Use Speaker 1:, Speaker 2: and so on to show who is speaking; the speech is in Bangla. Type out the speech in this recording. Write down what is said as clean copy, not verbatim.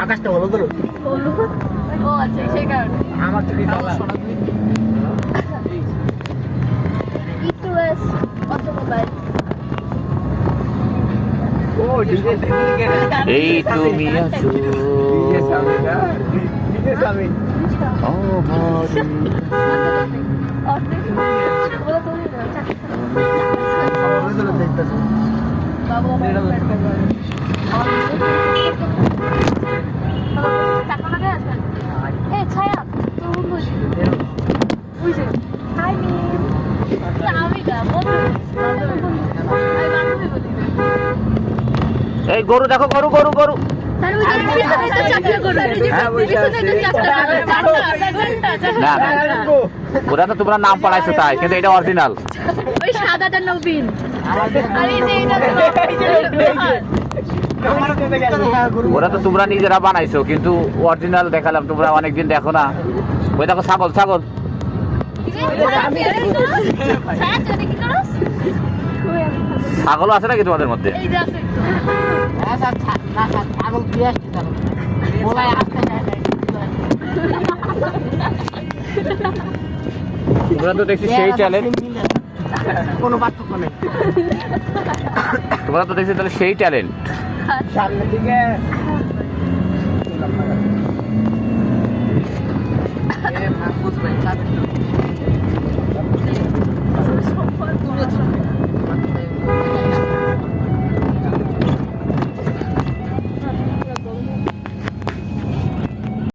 Speaker 1: আকাশটা হলো তো
Speaker 2: ও আচ্ছা সেই কারণে
Speaker 1: আমার তো
Speaker 2: E2S অটোমোবাইল
Speaker 1: ও ডিজে
Speaker 3: এই তুমি আছো ও ভারি এই গরু দেখো গরু গরু গরু না ওরা তো তোমরা নাম পড়াইছো তাই কিন্তু এটা অরিজিনাল
Speaker 2: ওই সাদাটা নবীন আর এই যে
Speaker 3: ওরা তো তোমরা নিজেরা বানাইছো কিন্তু অরিজিনাল দেখালাম তোমরা অনেকদিন দেখো না ওই দেখো ছাগল ছাগল ছাগলও আছে নাকি তোমাদের মধ্যে তোমরা তো দেখছি সেই ট্যালেন্ট
Speaker 1: কোনো পার্থক্য নেই
Speaker 3: তোমরা তো দেখছি তাহলে সেই ট্যালেন্ট
Speaker 1: সামনের দিকে